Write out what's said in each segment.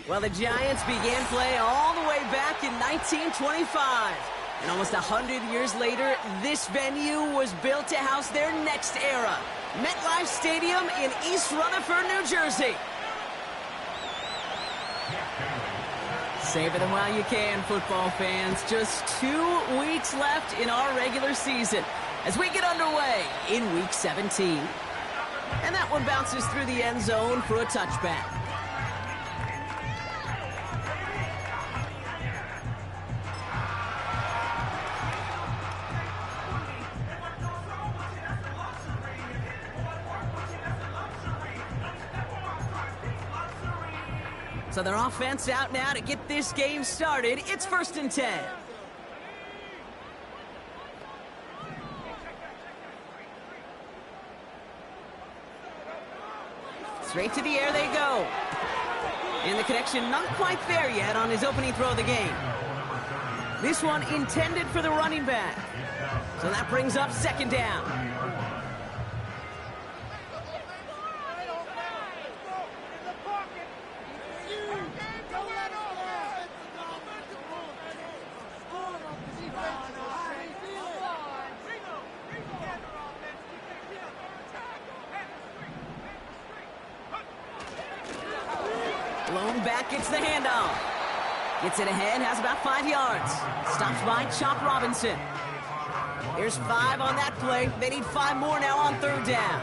Well, the Giants began play all the way back in 1925. And almost 100 years later, this venue was built to house their next era. MetLife Stadium in East Rutherford, New Jersey. Savor them while you can, football fans. Just 2 weeks left in our regular season as we get underway in Week 17. And that one bounces through the end zone for a touchback. So their offense out now to get this game started. It's 1st and 10. Straight to the air they go. And the connection not quite there yet on his opening throw of the game. This one intended for the running back. So that brings up 2nd down. Blown back, gets the handoff. Gets it ahead, has about 5 yards. Stops by Chop Robinson. Here's 5 on that play. They need 5 more now on 3rd down.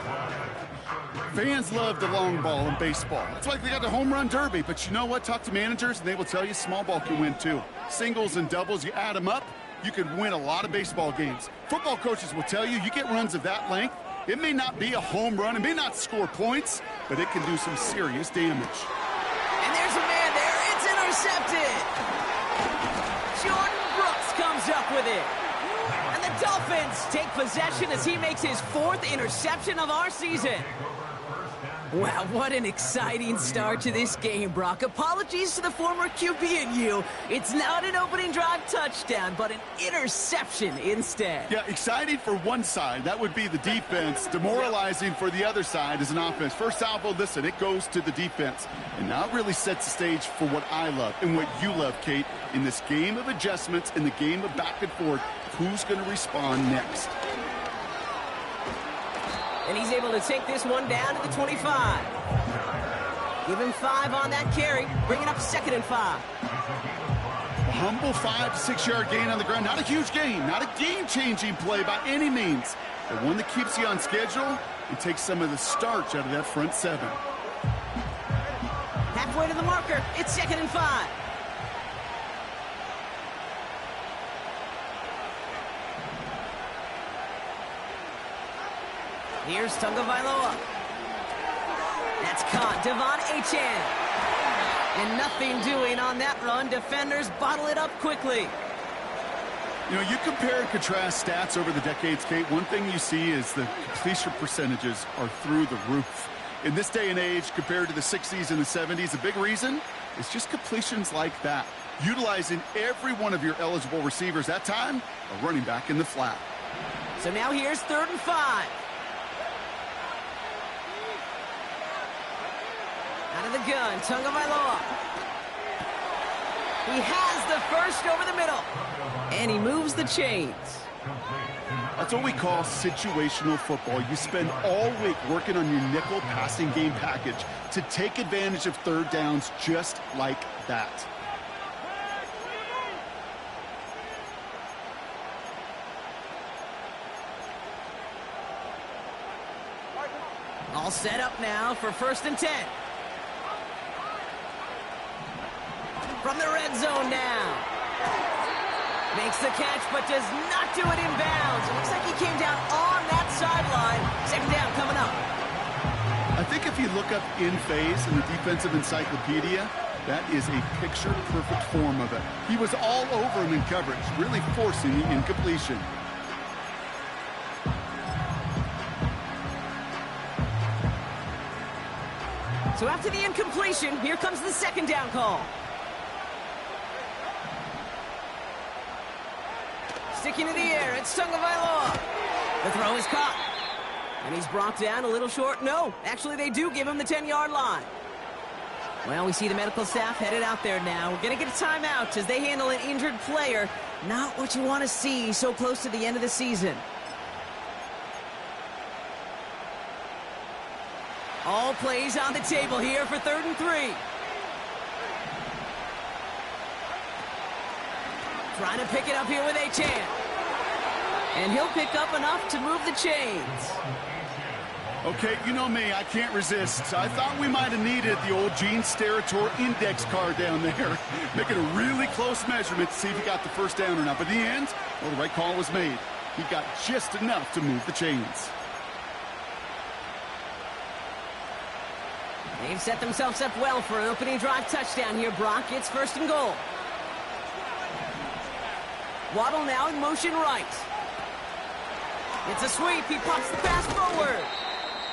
Fans love the long ball in baseball. It's like they got the home run derby, but you know what? Talk to managers, and they will tell you small ball can win too. Singles and doubles, you add them up, you can win a lot of baseball games. Football coaches will tell you, you get runs of that length, it may not be a home run, it may not score points, but it can do some serious damage. And there's a man there. It's intercepted. Jordan Brooks comes up with it. And the Dolphins take possession as he makes his 4th interception of our season. Wow, what an exciting start to this game, Brock. Apologies to the former QB and you. It's not an opening drive touchdown, but an interception instead. Yeah, exciting for one side. That would be the defense. Demoralizing for the other side as an offense. First salvo, listen, it goes to the defense. And now it really sets the stage for what I love and what you love, Kate, in this game of adjustments, in the game of back and forth. Who's going to respond next? And he's able to take this one down to the 25. Give him 5 on that carry, bringing up 2nd and 5. A humble 5 to 6 yard gain on the ground. Not a huge gain, not a game-changing play by any means, but one that keeps you on schedule and takes some of the starch out of that front 7. Halfway to the marker, it's 2nd and 5. Here's Tagovailoa. That's caught. Devon Achane. And nothing doing on that run. Defenders bottle it up quickly. You know, you compare and contrast stats over the decades, Kate. One thing you see is the completion percentages are through the roof. In this day and age, compared to the 60s and the 70s, the big reason is just completions like that. Utilizing every one of your eligible receivers. That time, a running back in the flat. So now here's 3rd and 5. Out of the gun, Tagovailoa. He has the first over the middle. And he moves the chains. That's what we call situational football. You spend all week working on your nickel passing game package to take advantage of 3rd downs just like that. All set up now for 1st and 10. From the red zone now. Makes the catch, but does not do it in bounds. It looks like he came down on that sideline. 2nd down coming up. I think if you look up in phase in the defensive encyclopedia, that is a picture-perfect form of it. He was all over him in coverage, really forcing the incompletion. So after the incompletion, here comes the 2nd down call. Sticking to the air, it's Tagovailoa. The throw is caught. And he's brought down a little short. No, actually they do give him the 10-yard line. Well, we see the medical staff headed out there now. We're going to get a timeout as they handle an injured player. Not what you want to see so close to the end of the season. All plays on the table here for 3rd and 3. Trying to pick it up here with Achan. And he'll pick up enough to move the chains. Okay, you know me, I can't resist. I thought we might have needed the old Gene Steratore index card down there. Making a really close measurement to see if he got the first down or not. But in the end, well, the right call was made. He got just enough to move the chains. They've set themselves up well for an opening drive touchdown here, Brock. It's 1st and goal. Waddle now in motion right. It's a sweep. He pops the pass forward.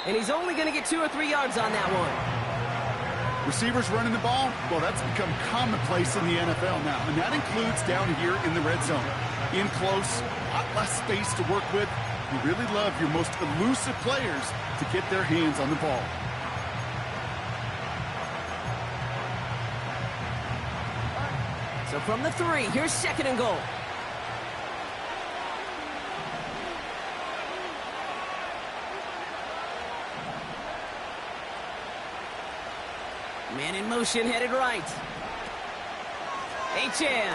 And he's only going to get 2 or 3 yards on that one. Receivers running the ball, well, that's become commonplace in the NFL now. And that includes down here in the red zone. In close, a lot less space to work with. You really love your most elusive players to get their hands on the ball. So from the 3, here's 2nd and goal. Man in motion, headed right. Achan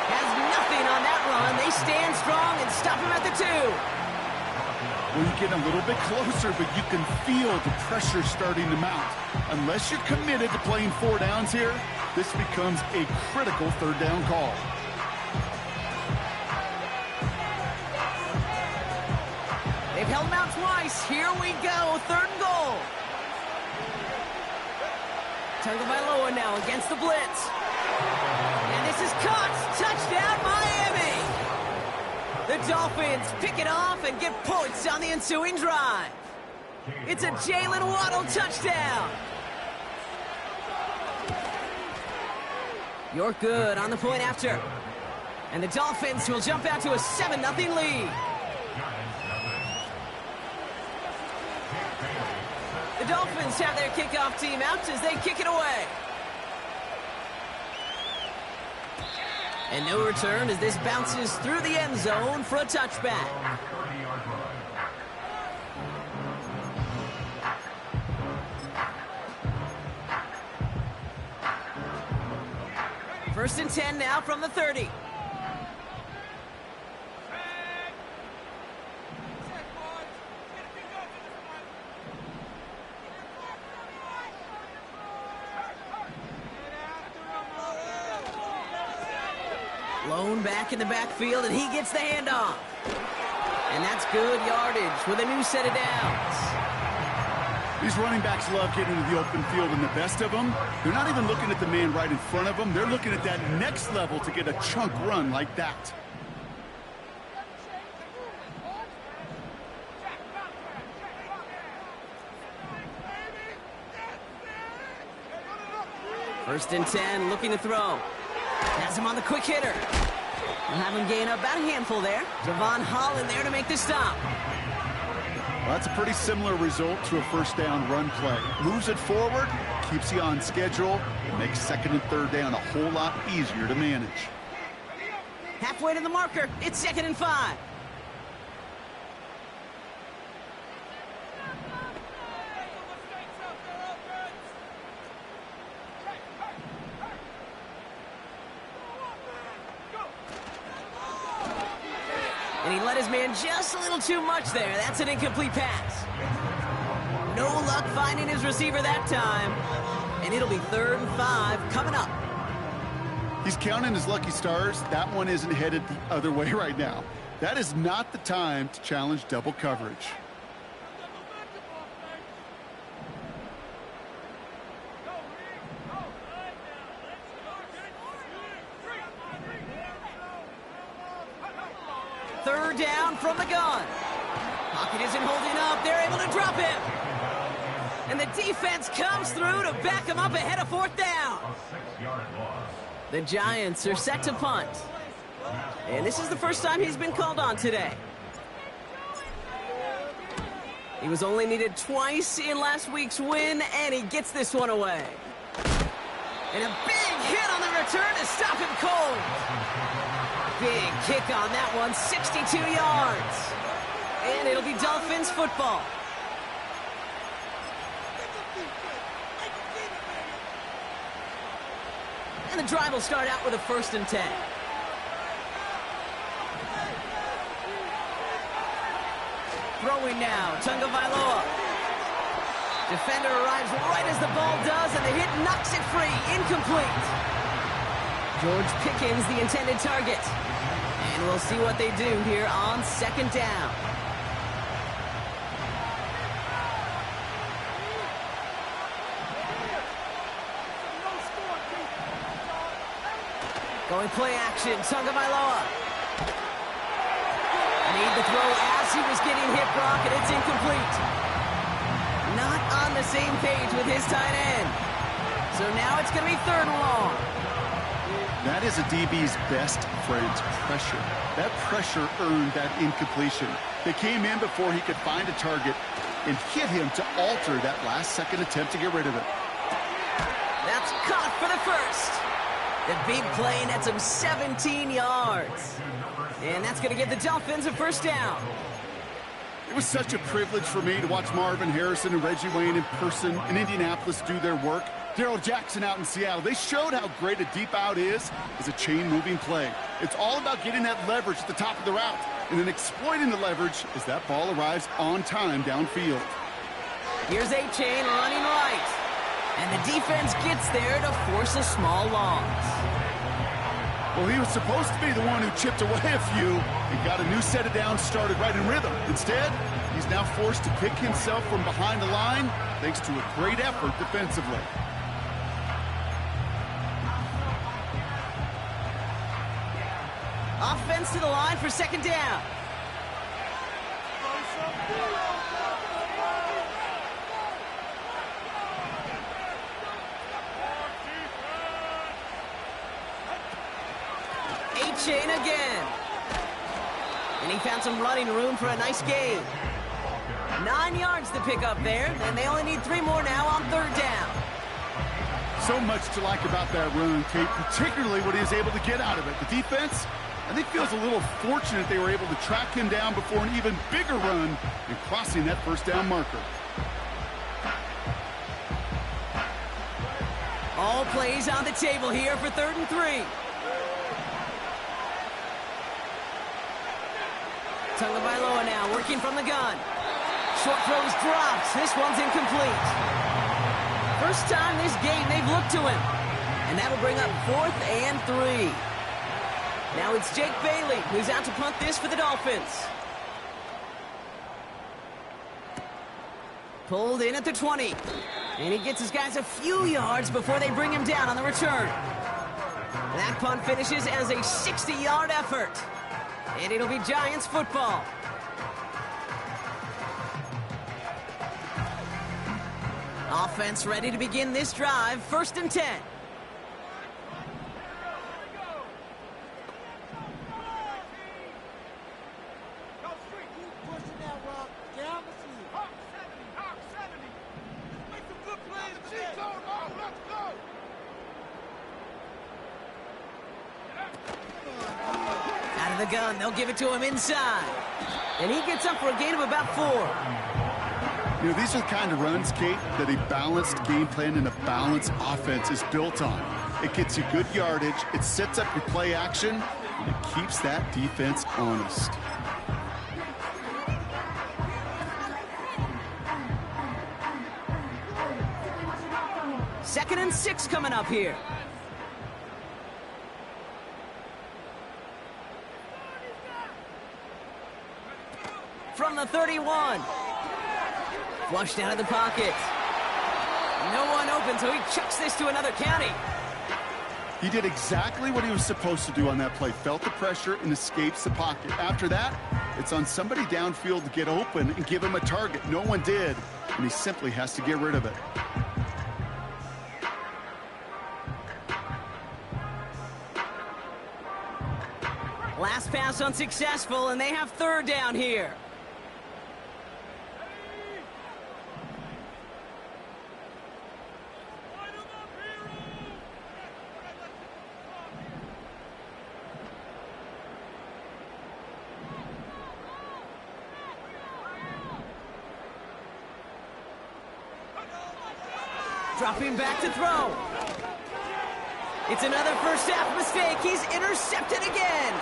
has nothing on that run. They stand strong and stop him at the 2. Well, you get a little bit closer, but you can feel the pressure starting to mount. Unless you're committed to playing 4 downs here, this becomes a critical 3rd down call. They've held him out twice. Here we go, 3rd and goal. Tackled by Loa now against the blitz. And this is caught. Touchdown, Miami. The Dolphins pick it off and get points on the ensuing drive. It's a Jalen Waddle touchdown. You're good on the point after. And the Dolphins will jump out to a 7-0 lead. The Dolphins have their kickoff team out as they kick it away. And no return as this bounces through the end zone for a touchback. First and 10 now from the 30. Lone back in the backfield, and he gets the handoff. And that's good yardage with a new set of downs. These running backs love getting into the open field, and the best of them, they're not even looking at the man right in front of them. They're looking at that next level to get a chunk run like that. First and 10, looking to throw. Has him on the quick hitter. We'll have him gain about a handful there. Javon Holland there to make the stop. Well, that's a pretty similar result to a first down run play. Moves it forward, keeps you on schedule, and makes 2nd and 3rd down a whole lot easier to manage. Halfway to the marker, it's 2nd and 5. And he let his man just a little too much there. That's an incomplete pass. No luck finding his receiver that time. And it'll be 3rd and 5 coming up. He's counting his lucky stars. That one isn't headed the other way right now. That is not the time to challenge double coverage. Third down from the gun. Pocket isn't holding up. They're able to drop him. And the defense comes through to back him up ahead of 4th down. The Giants are set to punt. And this is the first time he's been called on today. He was only needed twice in last week's win, and he gets this one away. And a big hit on the return to stop him cold. Big kick on that one, 62 yards. And it'll be Dolphins football. And the drive will start out with a 1st and 10. Throwing now, Tagovailoa. Defender arrives right as the ball does, and the hit knocks it free. Incomplete. George Pickens, the intended target. And we'll see what they do here on 2nd down. Going play action, Tagovailoa. Need the throw as he was getting hit, Brock, and it's incomplete. Not on the same page with his tight end. So now it's going to be 3rd and long. That is a DB's best friend, pressure. That pressure earned that incompletion. They came in before he could find a target and hit him to alter that last-second attempt to get rid of it. That's caught for the 1st. The big play nets him 17 yards. And that's going to give the Dolphins a 1st down. It was such a privilege for me to watch Marvin Harrison and Reggie Wayne in person in Indianapolis do their work. Darrell Jackson out in Seattle. They showed how great a deep out is as a chain-moving play. It's all about getting that leverage at the top of the route and then exploiting the leverage as that ball arrives on time downfield. Here's A-Chain running right. And the defense gets there to force a small loss. Well, he was supposed to be the one who chipped away a few and got a new set of downs started right in rhythm. Instead, he's now forced to pick himself from behind the line thanks to a great effort defensively. Offense to the line for 2nd down. A-Chain again. And he found some running room for a nice gain. 9 yards to pick up there, and they only need 3 more now on 3rd down. So much to like about that run, Kate, particularly what he was able to get out of it. The defense, I think, feels a little fortunate they were able to track him down before an even bigger run and crossing that 1st down marker. All plays on the table here for 3rd and 3. Tagovailoa now working from the gun. Short throw's dropped. This one's incomplete. First time this game they've looked to him. And that'll bring up 4th and 3. Now it's Jake Bailey who's out to punt this for the Dolphins. Pulled in at the 20. And he gets his guys a few yards before they bring him down on the return. That punt finishes as a 60-yard effort. And it'll be Giants football. Offense ready to begin this drive. 1st and 10. Out of the gun, they'll give it to him inside. And he gets up for a gain of about 4. You know, these are the kind of runs, Kate, that a balanced game plan and a balanced offense is built on. It gets you good yardage, it sets up your play action, and it keeps that defense honest. Second and 6 coming up here. From the 31. Flushed out of the pocket. No one open, so he chucks this to another county. He did exactly what he was supposed to do on that play. Felt the pressure and escapes the pocket. After that, it's on somebody downfield to get open and give him a target. No one did, and he simply has to get rid of it. Last pass unsuccessful, and they have 3rd down here. Dropping back to throw. It's another first half mistake. He's intercepted again.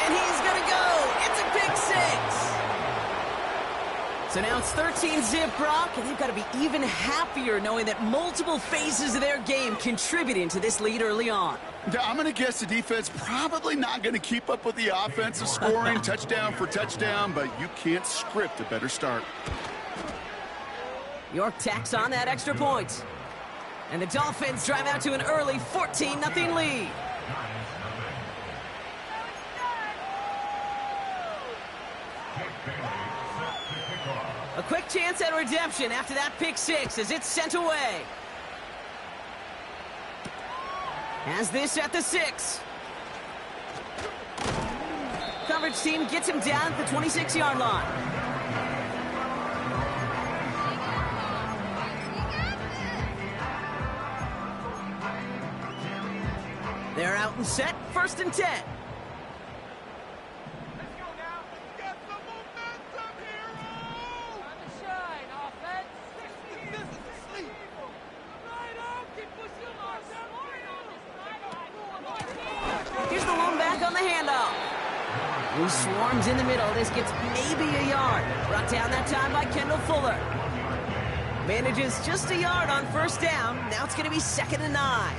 And he's going to go. It's a pick six. So now it's 13-zip, Brock, and they've got to be even happier knowing that multiple phases of their game contributing to this lead early on. I'm going to guess the defense probably not going to keep up with the offensive scoring touchdown for touchdown, but you can't script a better start. York tacks on that extra point. And the Dolphins drive out to an early 14-0 lead. A quick chance at redemption after that pick six as it's sent away. Has this at the 6. Coverage team gets him down at the 26-yard line. They're out and set, 1st and 10. Here's the lone back on the handoff. Who swarms in the middle. This gets maybe a yard. Brought down that time by Kendall Fuller. Manages just a yard on 1st down. Now it's going to be 2nd and 9.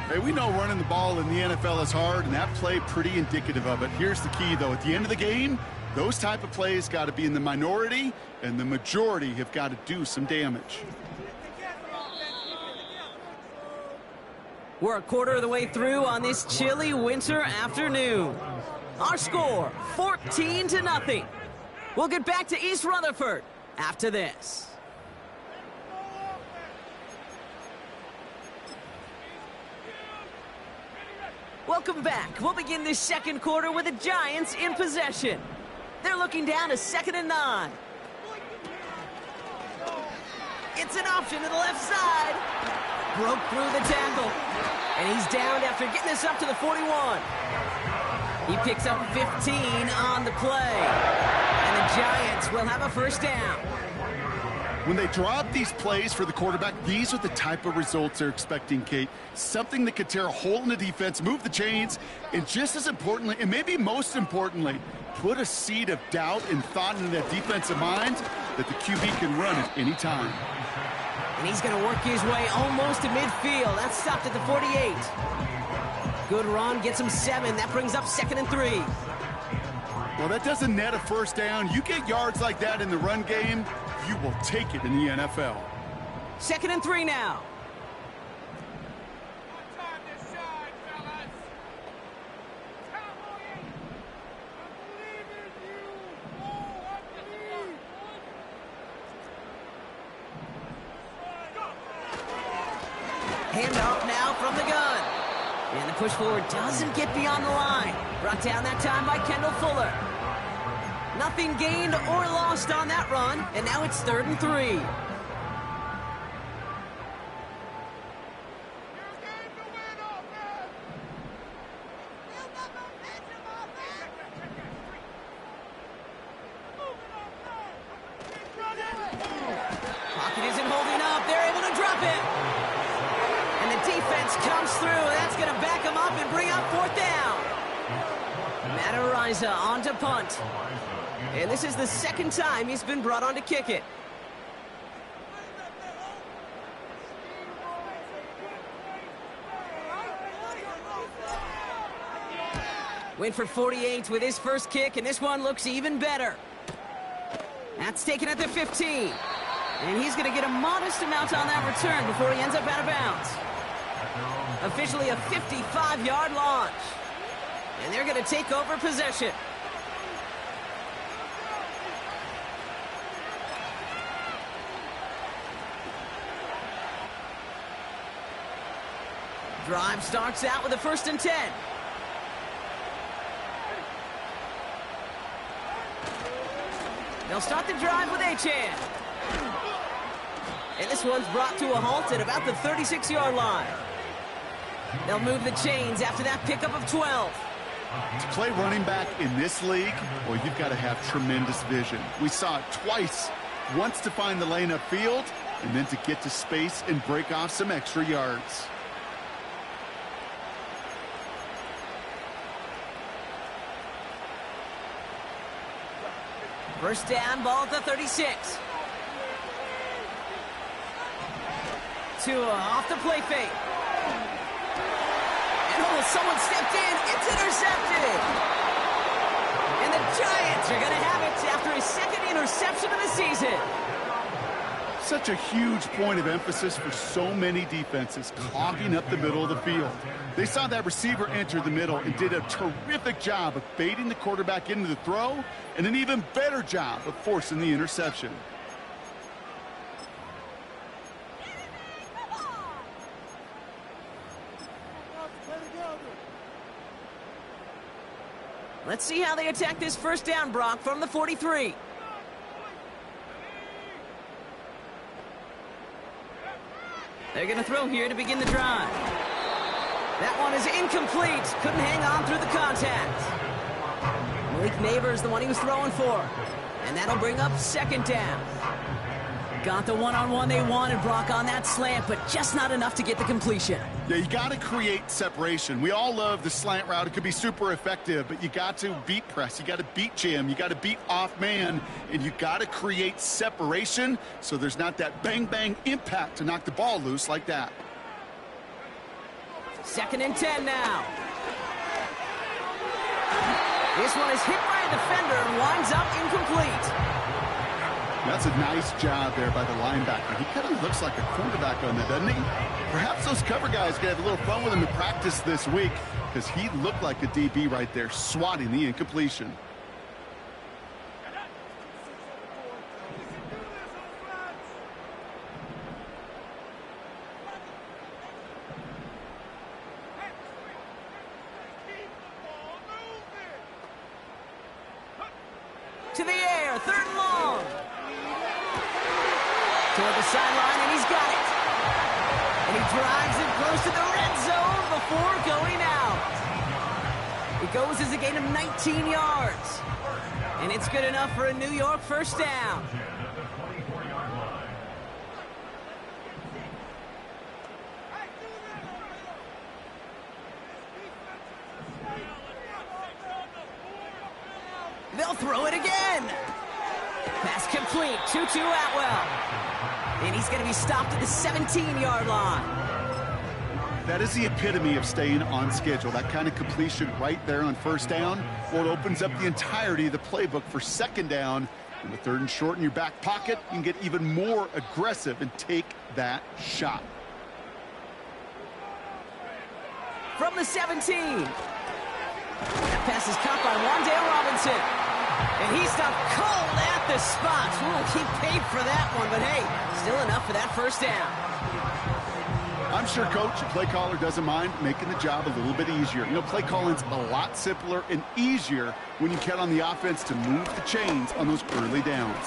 Hey, we know running the ball in the NFL is hard, and that play pretty indicative of it. Here's the key, though. At the end of the game, those type of plays got to be in the minority, and the majority have got to do some damage. We're a quarter of the way through on this chilly winter afternoon. Our score, 14-0. We'll get back to East Rutherford after this. Welcome back. We'll begin this 2nd quarter with the Giants in possession. They're looking down to 2nd and 9. It's an option to the left side. Broke through the tackle. And he's down after getting this up to the 41. He picks up 15 on the play. And the Giants will have a 1st down. When they drop these plays for the quarterback, these are the type of results they're expecting, Kate. Something that could tear a hole in the defense, move the chains, and just as importantly, and maybe most importantly, put a seed of doubt and thought into that defensive mind that the QB can run at any time. And he's going to work his way almost to midfield. That's stopped at the 48. Good run, gets him 7. That brings up 2nd and 3. Well, that doesn't net a 1st down. You get yards like that in the run game, you will take it in the NFL. 2nd and 3 now. Handoff now from the gun. And the push forward doesn't get beyond the line. Brought down that time by Kendall Fuller. Nothing gained or lost on that run, and now it's 3rd and 3. Pocket isn't holding up. They're able to drop it. And the defense comes through. That's going to back them up and bring up 4th down. Matt Ariza on to punt. And this is the 2nd time he's been brought on to kick it. Went for 48 with his first kick, and this one looks even better. That's taken at the 15. And he's going to get a modest amount on that return before he ends up out of bounds. Officially a 55-yard launch. And they're going to take over possession. Drive starts out with a 1st and 10. They'll start the drive with Achane. And this one's brought to a halt at about the 36-yard line. They'll move the chains after that pickup of 12. To play running back in this league, well, you've got to have tremendous vision. We saw it twice wants to find the lane upfield and then to get to space and break off some extra yards. First down, ball at the 36. Tua off the play fake. And oh, someone stepped in. It's intercepted. And the Giants are going to have it after his second interception of the season. Such a huge point of emphasis for so many defenses, clogging up the middle of the field. They saw that receiver enter the middle and did a terrific job of baiting the quarterback into the throw, and an even better job of forcing the interception. Let's see how they attack this first down, Brock, from the 43. They're going to throw here to begin the drive. That one is incomplete. Couldn't hang on through the contact. Malik Neighbors, the one he was throwing for. And that'll bring up second down. Got the one-on-one they wanted, Brock, on that slant, but just not enough to get the completion. Yeah, you got to create separation. We all love the slant route. It could be super effective, but you got to beat press. You got to beat jam. You got to beat off man, and you got to create separation so there's not that bang-bang impact to knock the ball loose like that. 2nd and 10 now. This one is hit by a defender and winds up incomplete. That's a nice job there by the linebacker. He kind of looks like a quarterback on that, doesn't he? Perhaps those cover guys can have a little fun with him in practice this week, because he looked like a DB right there, swatting the incompletion. To the air, 3rd and long. Toward the sideline, and he's got it. And he drives it close to the red zone before going out. It goes as a gain of 19 yards. And it's good enough for a New York first down. They'll throw it again. Pass complete, 2-2 Atwell. And he's going to be stopped at the 17-yard line. That is the epitome of staying on schedule. That kind of completion right there on first down. Well, it opens up the entirety of the playbook for second down. And with 3rd and short in your back pocket, you can get even more aggressive and take that shot. From the 17. That pass is caught by Wan'Dale Robinson. And he stopped cold at the spot. Ooh, he paid for that one, but hey, still enough for that first down. I'm sure Coach, the play caller, doesn't mind making the job a little bit easier. You know, play calling's a lot simpler and easier when you count on the offense to move the chains on those early downs.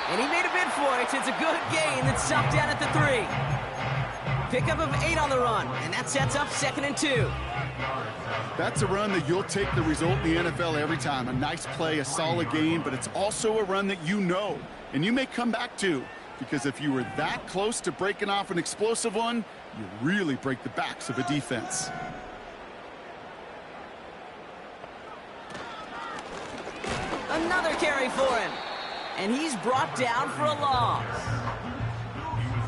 And he made a bid for it. It's a good gain that's stopped down at the 3. Pickup of 8 on the run, and that sets up 2nd and 2. That's a run that you'll take the result in the NFL every time. A nice play, a solid game, but it's also a run that you know, and you may come back to, because if you were that close to breaking off an explosive one, you really break the backs of a defense. Another carry for him, and he's brought down for a loss.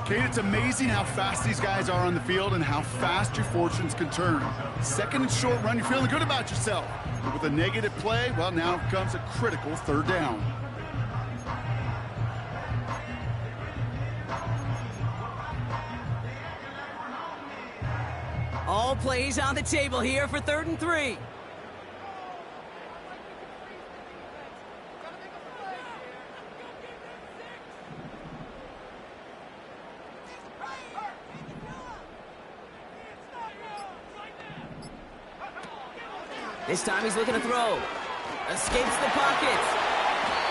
Kate, it's amazing how fast these guys are on the field and how fast your fortunes can turn. 2nd and short run, you're feeling good about yourself. But with a negative play, well, now comes a critical 3rd down. All plays on the table here for 3rd and 3. This time he's looking to throw. Escapes the pocket.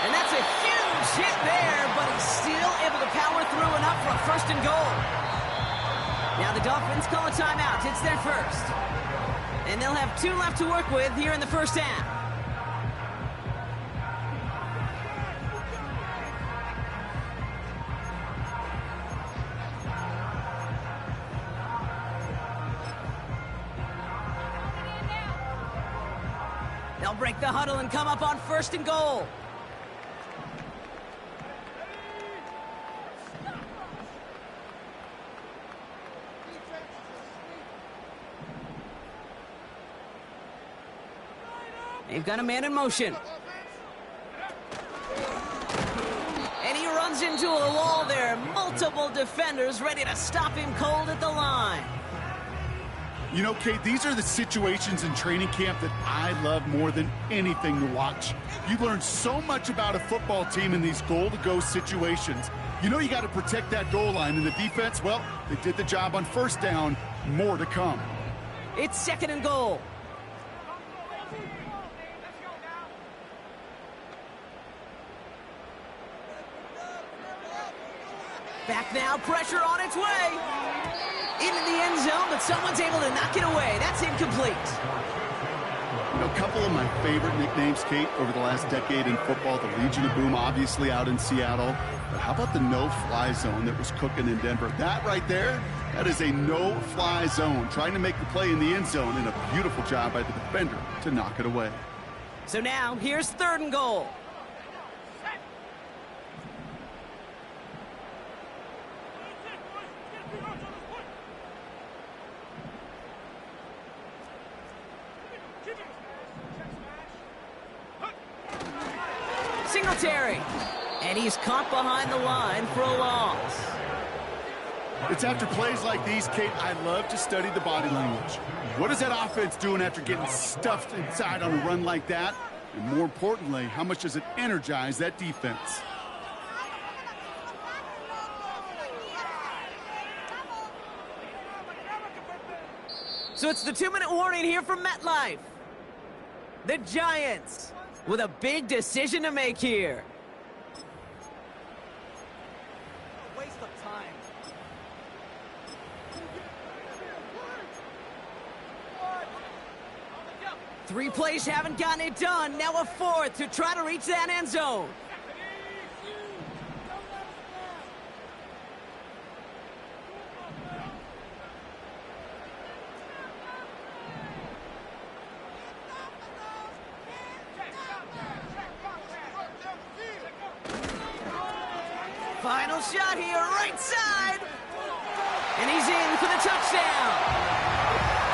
And that's a huge hit there, but he's still able to power through enough for a 1st and goal. Now the Dolphins call a timeout. It's their first. And they'll have 2 left to work with here in the first half. They'll break the huddle and come up on 1st and goal. They've got a man in motion. And he runs into a wall there. Multiple defenders ready to stop him cold at the line. You know, Kate, these are the situations in training camp that I love more than anything to watch. You learn so much about a football team in these goal-to-go situations. You know you got to protect that goal line, and the defense, well, they did the job on 1st down. More to come. It's 2nd and goal. Back now, pressure on its way. Into the end zone, but someone's able to knock it away. That's incomplete. You know, a couple of my favorite nicknames, Kate, over the last decade in football. The Legion of Boom, obviously, out in Seattle. But how about the no-fly zone that was cooking in Denver? That right there, that is a no-fly zone. Trying to make the play in the end zone, and a beautiful job by the defender to knock it away. So now, here's 3rd and goal. Singletary. And he's caught behind the line for a loss. It's after plays like these, Kate, I love to study the body language. What is that offense doing after getting stuffed inside on a run like that? And more importantly, how much does it energize that defense? So it's the 2-minute warning here from MetLife. The Giants with a big decision to make here. Waste of time. 3 plays haven't gotten it done. Now a 4th to try to reach that end zone. Final shot here, right side. And he's in for the touchdown.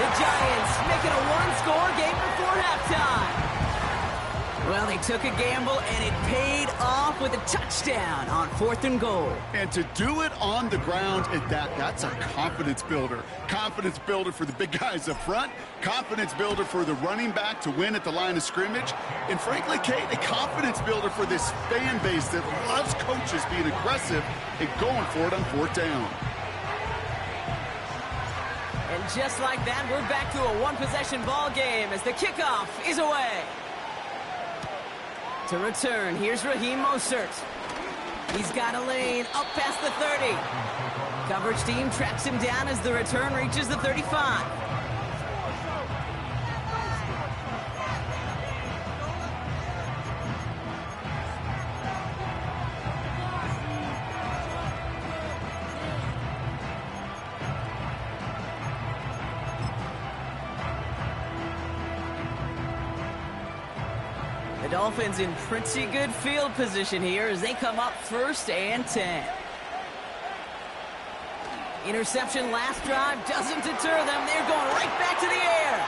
The Giants make it a 1-score game before halftime. Well, they took a gamble, and it paid off with a touchdown on 4th and goal. And to do it on the ground at that's a confidence builder. Confidence builder for the big guys up front. Confidence builder for the running back to win at the line of scrimmage. And frankly, Kate, a confidence builder for this fan base that loves coaches being aggressive and going for it on 4th down. And just like that, we're back to a 1-possession ball game as the kickoff is away. To return, here's Raheem Mostert. He's got a lane up past the 30. Coverage team tracks him down as the return reaches the 35. The Dolphins in pretty good field position here as they come up 1st and 10. Interception last drive doesn't deter them. They're going right back to the air.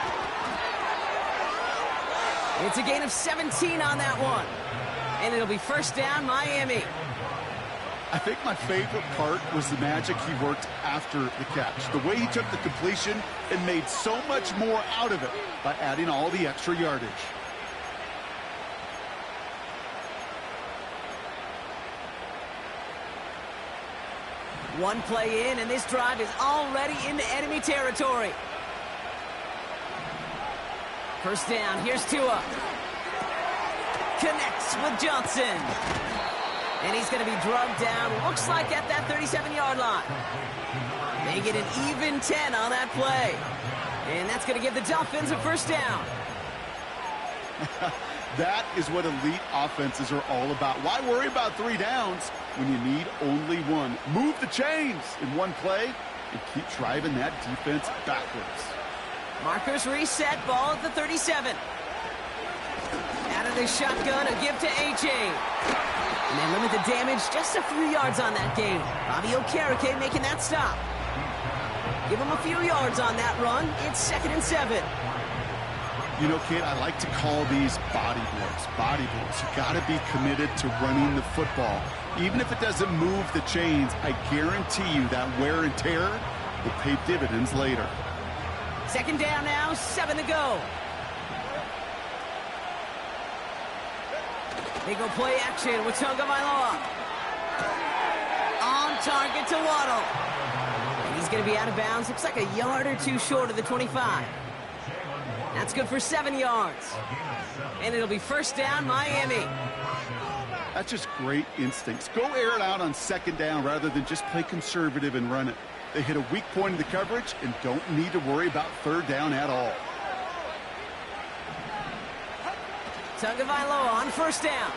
It's a gain of 17 on that one. And it'll be 1st down, Miami. I think my favorite part was the magic he worked after the catch. The way he took the completion and made so much more out of it by adding all the extra yardage. One play in, and this drive is already into enemy territory. 1st down, here's Tua. Connects with Johnson. And he's going to be drugged down, looks like at that 37-yard line. They get an even 10 on that play. And that's going to give the Dolphins a 1st down. That is what elite offenses are all about. Why worry about 3 downs when you need only 1? Move the chains in one play and keep driving that defense backwards. Markers reset, ball at the 37. of the shotgun, a give to A.J. And they limit the damage just a few yards on that game. Bobby Okereke making that stop. Give him a few yards on that run. It's 2nd and 7. You know, kid, I like to call these body blows. Body blows. You got to be committed to running the football. Even if it doesn't move the chains, I guarantee you that wear and tear will pay dividends later. 2nd down now, 7 to go. They go play action with Tagovailoa. On target to Waddle. And he's going to be out of bounds. Looks like a yard or two short of the 25. That's good for 7 yards. And it'll be 1st down, Miami. That's just great instincts. Go air it out on 2nd down rather than just play conservative and run it. They hit a weak point in the coverage and don't need to worry about 3rd down at all. Tagovailoa on 1st down.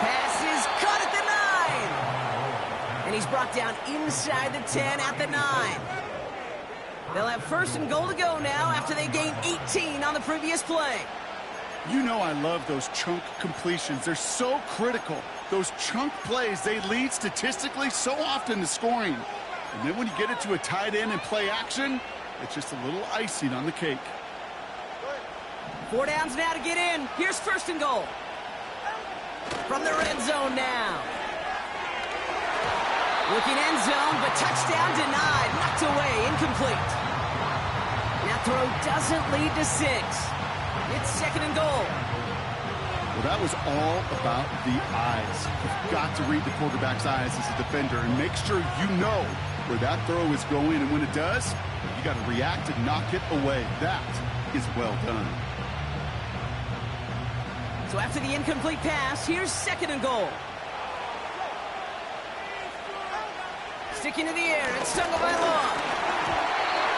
Pass is caught at the 9. And he's brought down inside the 10 at the 9. They'll have 1st and goal to go now after they gained 18 on the previous play. You know I love those chunk completions. They're so critical. Those chunk plays, they lead statistically so often to scoring. And then when you get it to a tight end and play action, it's just a little icing on the cake. 4 downs now to get in. Here's 1st and goal. From the red zone now. Looking end zone, but touchdown denied. Knocked away, incomplete. That throw doesn't lead to 6. It's 2nd and goal. Well, that was all about the eyes. You've got to read the quarterback's eyes as a defender and make sure you know where that throw is going. And when it does, you got to react and knock it away. That is well done. So after the incomplete pass, here's 2nd and goal. Sticking to the air, it's Tagovailoa.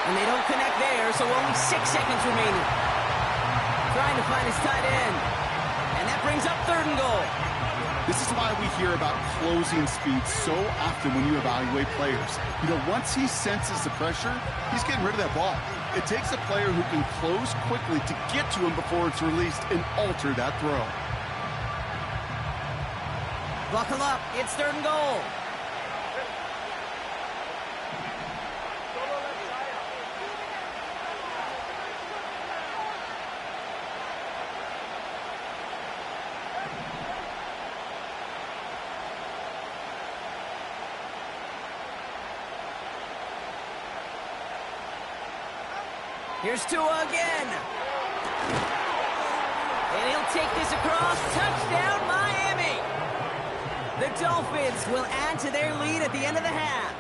And they don't connect there, so only 6 seconds remaining. Trying to find his tight end. And that brings up 3rd and goal. This is why we hear about closing speed so often when you evaluate players. You know, once he senses the pressure, he's getting rid of that ball. It takes a player who can close quickly to get to him before it's released and alter that throw. Buckle up, it's 3rd and goal. Here's Tua again. And he'll take this across. Touchdown, Miami. The Dolphins will add to their lead at the end of the half.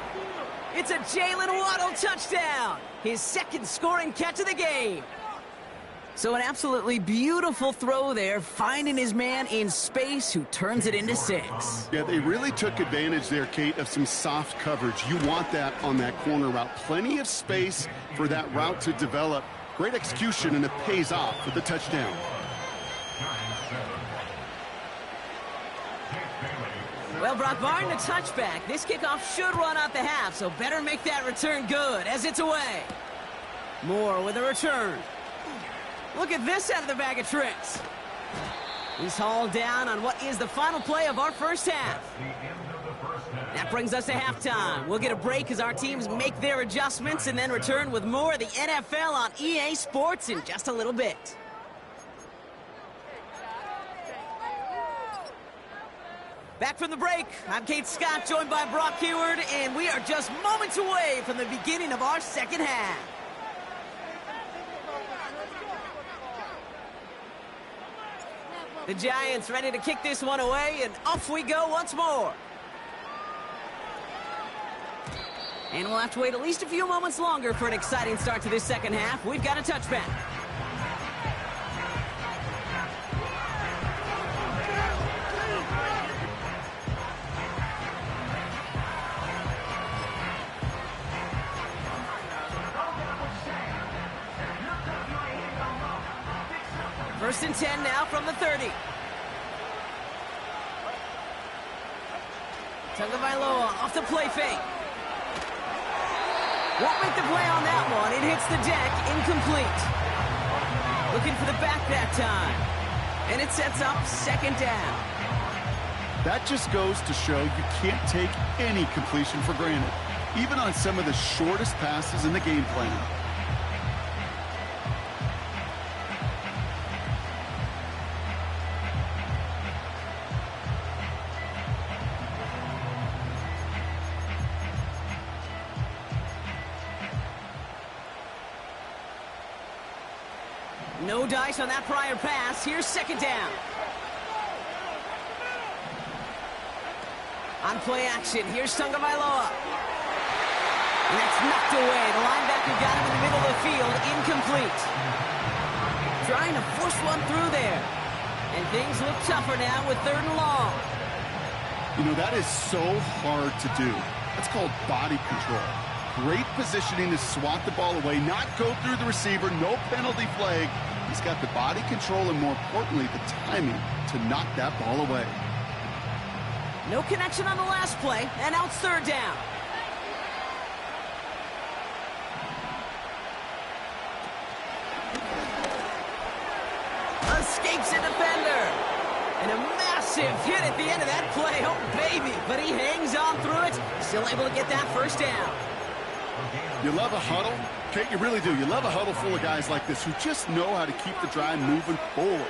It's a Jalen Waddle touchdown. His 2nd scoring catch of the game. So an absolutely beautiful throw there, finding his man in space who turns it into 6. Yeah, they really took advantage there, Kate, of some soft coverage. You want that on that corner route. Plenty of space for that route to develop. Great execution, and it pays off with the touchdown. Well, Brock, barring the touchback, this kickoff should run out the half, so better make that return good as it's away. Moore with a return. Look at this out of the bag of tricks. He's hauled down on what is the final play of our 1st half. That brings us to halftime. We'll get a break as our teams make their adjustments and then return with more of the NFL on EA Sports in just a little bit. Back from the break, I'm Kate Scott, joined by Brock Heward, and we are just moments away from the beginning of our 2nd half. The Giants ready to kick this one away, and off we go once more. And we'll have to wait at least a few moments longer for an exciting start to this 2nd half. We've got a touchback. First and 10 now from the 30. Tagovailoa off the play fake. Won't make the play on that one. It hits the deck, incomplete. Looking for the back that time. And it sets up second down. That just goes to show you can't take any completion for granted, even on some of the shortest passes in the game plan. No dice on that prior pass. Here's second down. On play action, here's Tagovailoa. And that's knocked away. The linebacker got him in the middle of the field. Incomplete. Trying to force one through there. And things look tougher now with third and long. You know, that is so hard to do. That's called body control. Great positioning to swat the ball away, not go through the receiver, no penalty flag. He's got the body control and, more importantly, the timing to knock that ball away. No connection on the last play, and now it's third down. Escapes a defender. And a massive hit at the end of that play. Oh, baby. But he hangs on through it. Still able to get that first down. You love a huddle? Okay, you really do. You love a huddle full of guys like this who just know how to keep the drive moving forward.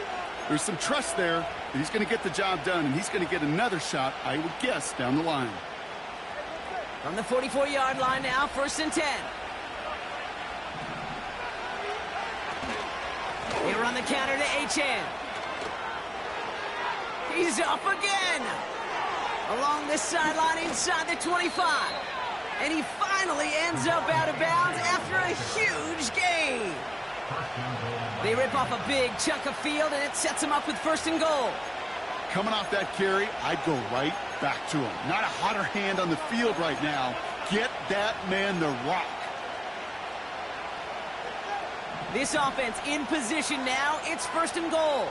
There's some trust there that he's going to get the job done, and he's going to get another shot, I would guess, down the line. From the 44-yard line now, 1st and 10. They run the counter to Achane. He's off again. Along this sideline inside the 25. And he finally ends up out of bounds after a huge gain. They rip off a big chunk of field, and it sets him up with 1st and goal. Coming off that carry, I'd go right back to him. Not a hotter hand on the field right now. Get that man the rock. This offense in position now. It's 1st and goal.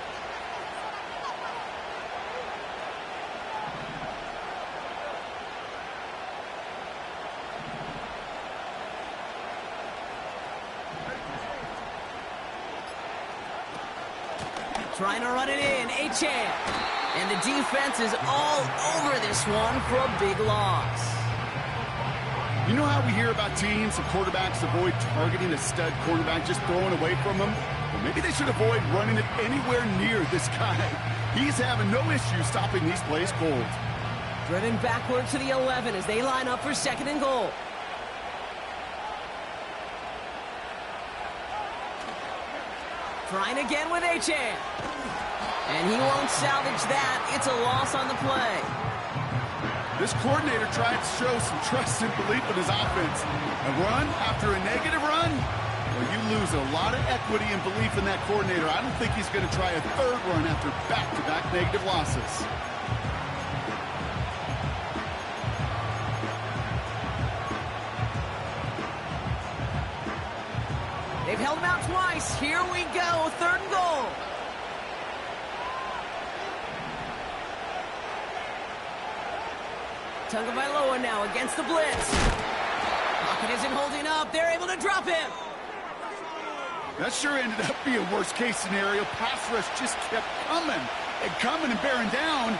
Trying to run it in, Achane. And the defense is all over this one for a big loss. You know how we hear about teams and quarterbacks avoid targeting a stud quarterback, just throwing away from him? Well, maybe they should avoid running it anywhere near this guy. He's having no issue stopping these plays cold. Driven backward to the 11 as they line up for 2nd and goal. Trying again with Achane. And he won't salvage that. It's a loss on the play. This coordinator tried to show some trust and belief in his offense. A run after a negative run? Well, you lose a lot of equity and belief in that coordinator. I don't think he's going to try a 3rd run after back-to-back negative losses. They've held him out twice. Here we go. 3rd and goal. Tagovailoa now against the blitz. Pocket isn't holding up. They're able to drop him. That sure ended up being worst-case scenario. Pass rush just kept coming and bearing down.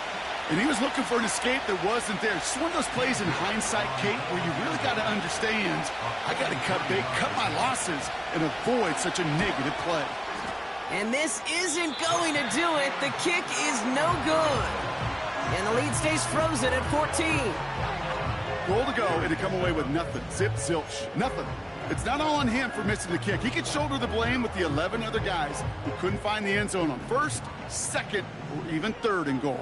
And he was looking for an escape that wasn't there. It's one of those plays in hindsight, Kate, where you really got to understand, I got to cut big, cut my losses, and avoid such a negative play. And this isn't going to do it. The kick is no good. And the lead stays frozen at 14. Goal to go, and to come away with nothing. Zip, zilch, nothing. It's not all on him for missing the kick. He could shoulder the blame with the 11 other guys who couldn't find the end zone on 1st, 2nd, or even 3rd and goal.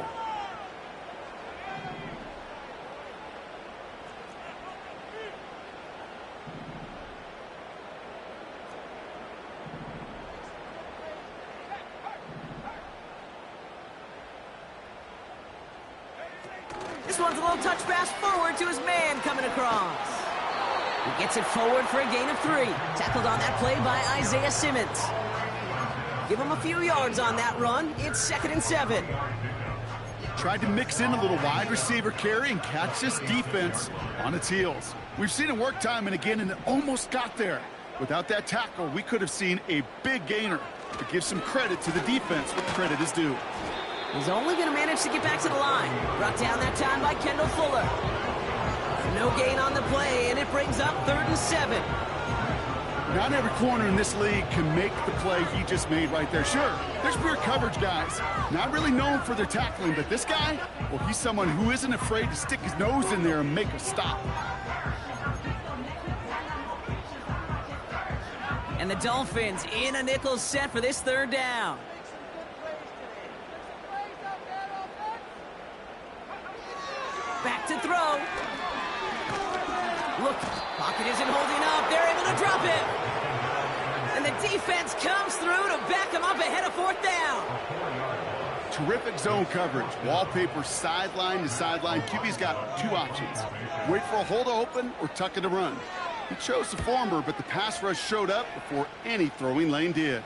This one's a little touch pass forward to his man coming across. He gets it forward for a gain of 3. Tackled on that play by Isaiah Simmons. Give him a few yards on that run. It's 2nd and 7. Tried to mix in a little wide receiver carry and catch this defense on its heels. We've seen it work time and again, and it almost got there. Without that tackle, we could have seen a big gainer. but give some credit to the defense where credit is due. He's only going to manage to get back to the line. Brought down that time by Kendall Fuller. No gain on the play, and it brings up 3rd and 7. Not every corner in this league can make the play he just made right there. Sure, there's pure coverage guys. Not really known for their tackling, but this guy, well, he's someone who isn't afraid to stick his nose in there and make a stop. And the Dolphins in a nickel set for this 3rd down. Back to throw. Look, pocket isn't holding up. They're able to drop it. And the defense comes through to back them up ahead of 4th down. Terrific zone coverage. Wallpaper sideline to sideline. QB's got 2 options. Wait for a hole to open or tuck it to run. He chose the former, but the pass rush showed up before any throwing lane did.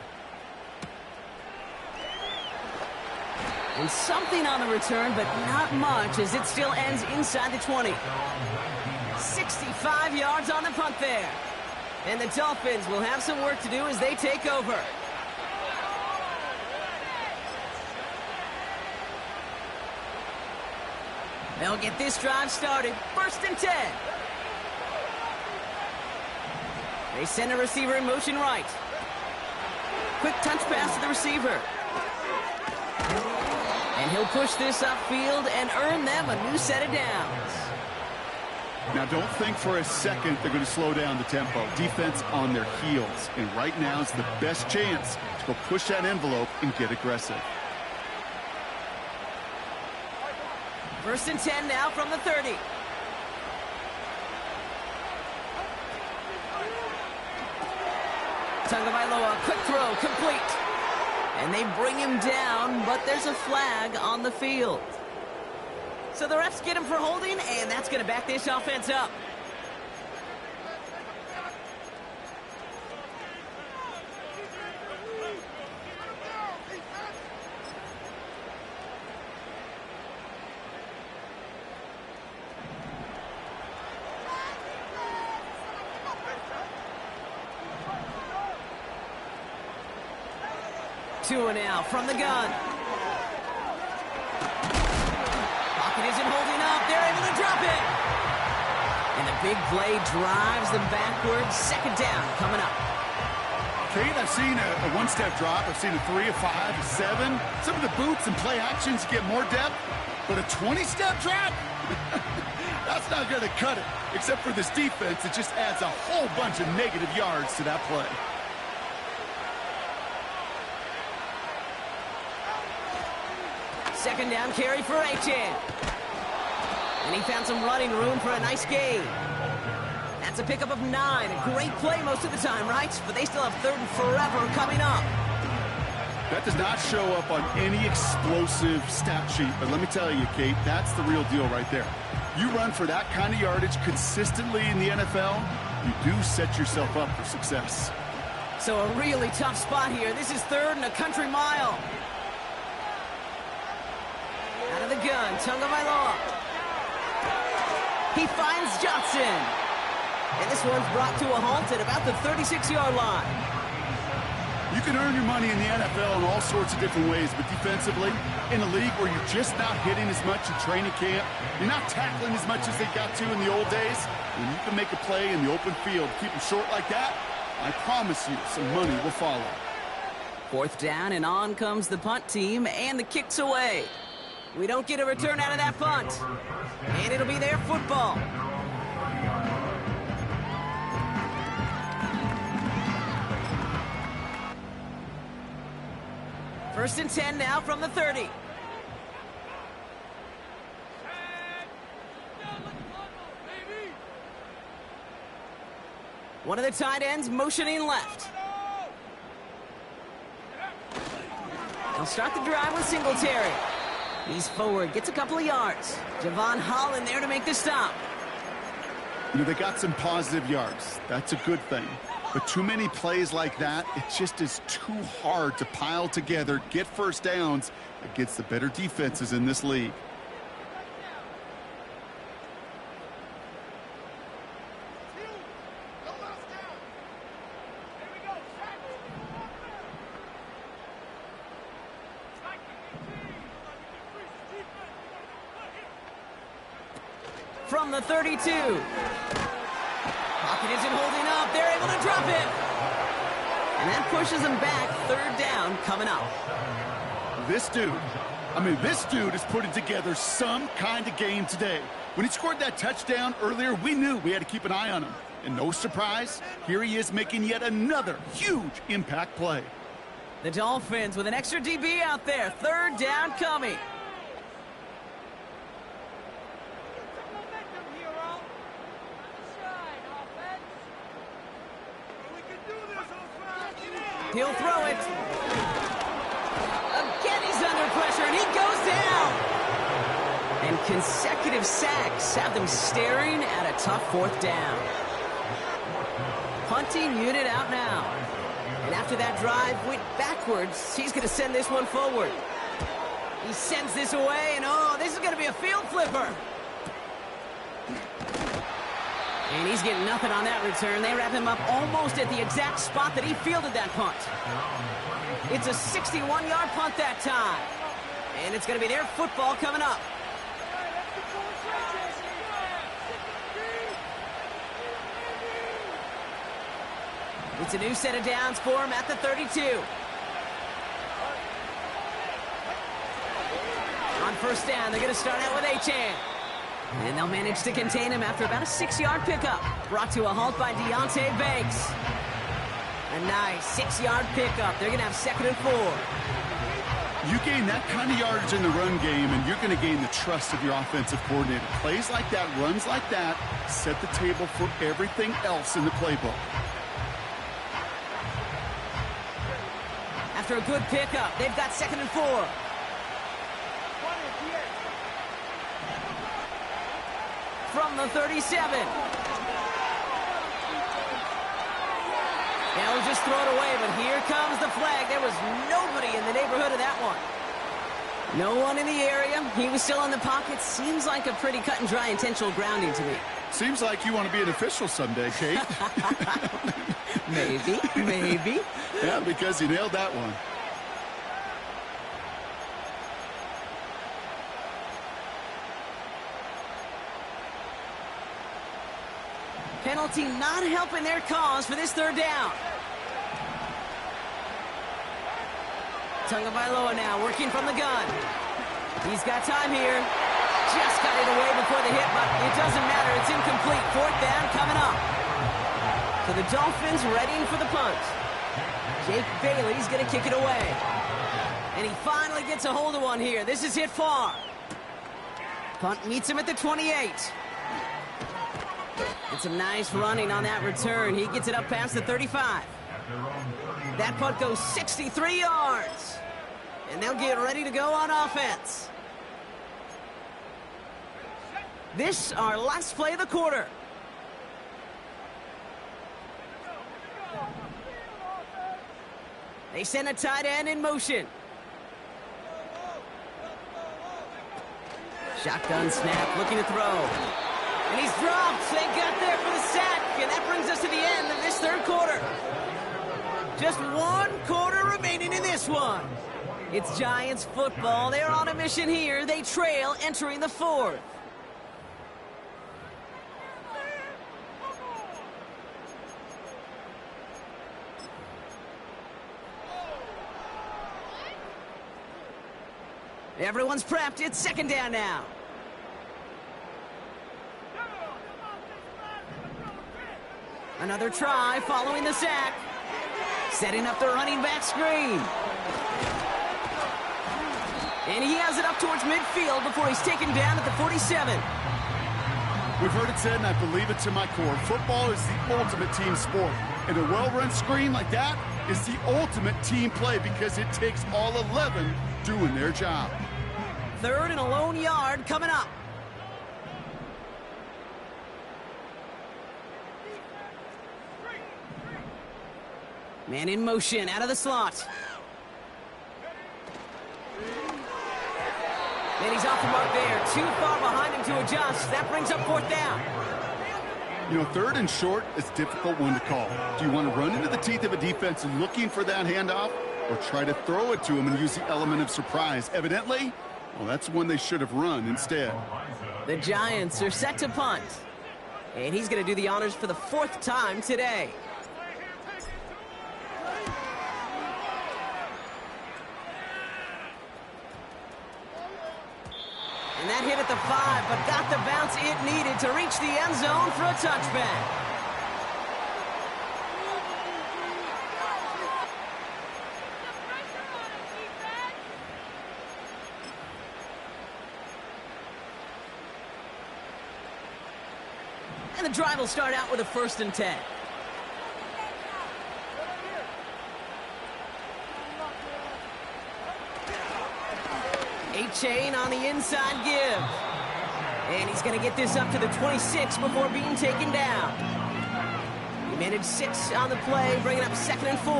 And something on the return, but not much, as it still ends inside the 20. 65 yards on the punt there. And the Dolphins will have some work to do as they take over. They'll get this drive started. 1st and 10. They send a receiver in motion right. Quick touch pass to the receiver. And he'll push this upfield and earn them a new set of downs. Now, don't think for a second they're going to slow down the tempo. Defense on their heels. And right now is the best chance to go push that envelope and get aggressive. 1st and 10 now from the 30. Tagovailoa, quick throw, complete. And they bring him down, but there's a flag on the field. So the refs get him for holding, and that's going to back this offense up. Tua now from the gun. Pocket isn't holding up. They're able to drop it. And the big play drives them backwards. 2nd down coming up. Kate, I've seen a 1-step drop. I've seen a 3, a 5, a 7. Some of the boots and play actions get more depth, but a 20-step drop? That's not going to cut it. Except for this defense, it just adds a whole bunch of negative yards to that play. Second down carry for Achan. And he found some running room for a nice gain. That's a pickup of 9. A great play most of the time, right? But they still have 3rd and forever coming up. That does not show up on any explosive stat sheet. But let me tell you, Kate, that's the real deal right there. You run for that kind of yardage consistently in the NFL, you do set yourself up for success. So a really tough spot here. This is 3rd and a country mile. Out of the gun, Tagovailoa. He finds Johnson. And this one's brought to a halt at about the 36-yard line. You can earn your money in the NFL in all sorts of different ways, but defensively, in a league where you're just not hitting as much in training camp, you're not tackling as much as they got to in the old days, when you can make a play in the open field, keep them short like that, I promise you some money will follow. 4th down, and on comes the punt team, and the kick's away. We don't get a return out of that punt. And it'll be their football. First and 10 now from the 30. One of the tight ends motioning left. They'll start the drive with Singletary. He's forward, gets a couple of yards. Javon Holland there to make the stop. You know, they got some positive yards. That's a good thing. But too many plays like that, it just is too hard to pile together, get first downs against the better defenses in this league. from the 32. Pocket isn't holding up. They're able to drop it. And that pushes them back. Third down coming up. This dude is putting together some kind of game today. When he scored that touchdown earlier, we knew we had to keep an eye on him. And no surprise, here he is making yet another huge impact play. The Dolphins with an extra DB out there. Third down coming. He'll throw it. Again, he's under pressure, and he goes down. And consecutive sacks have them staring at a tough fourth down. Punting unit out now. And after that drive went backwards, he's going to send this one forward. He sends this away, and oh, this is going to be a field flipper. And he's getting nothing on that return. They wrap him up almost at the exact spot that he fielded that punt. It's a 61-yard punt that time. And it's going to be their football coming up. It's a new set of downs for him at the 32. On first down, they're going to start out with Achane. And they'll manage to contain him after about a 6-yard pickup. Brought to a halt by Deontay Banks. A nice 6-yard pickup. They're going to have 2nd and 4. You gain that kind of yardage in the run game, and you're going to gain the trust of your offensive coordinator. Plays like that, runs like that, set the table for everything else in the playbook. After a good pickup, they've got 2nd and 4. From the 37. Now we'll just throw it away, but here comes the flag. There was nobody in the neighborhood of that one. No one in the area. He was still in the pocket. Seems like a pretty cut and dry intentional grounding to me. Seems like you want to be an official someday, Kate. Maybe. Yeah, because you nailed that one. Penalty not helping their cause for this third down. Tagovailoa now working from the gun. He's got time here. Just got it away before the hit, but it doesn't matter. It's incomplete. Fourth down coming up. So the Dolphins readying for the punt. Jake Bailey's going to kick it away. And he finally gets a hold of one here. This is hit far. Punt meets him at the 28. And some nice running on that return. He gets it up past the 35. That punt goes 63 yards. And they'll get ready to go on offense. This, our last play of the quarter. They send a tight end in motion. Shotgun snap, looking to throw. And he's dropped. They got there for the sack. And that brings us to the end of this third quarter. Just one quarter remaining in this one. It's Giants football. They're on a mission here. They trail entering the fourth. Everyone's prepped. It's second down now. Another try following the sack. Setting up the running back screen. And he has it up towards midfield before he's taken down at the 47. We've heard it said, and I believe it to my core. Football is the ultimate team sport. And a well-run screen like that is the ultimate team play because it takes all 11 doing their job. Third and a lone yard coming up. Man in motion, out of the slot. And he's off the mark there. Too far behind him to adjust. That brings up fourth down. You know, third and short is a difficult one to call. Do you want to run into the teeth of a defense looking for that handoff, or try to throw it to him and use the element of surprise? Evidently, well, that's one they should have run instead. The Giants are set to punt. And he's going to do the honors for the 4th time today. And that hit at the 5, but got the bounce it needed to reach the end zone for a touchback. And the drive will start out with a 1st and 10. A-Chain on the inside give. And he's going to get this up to the 26 before being taken down. He managed 6 on the play, bringing up 2nd and 4.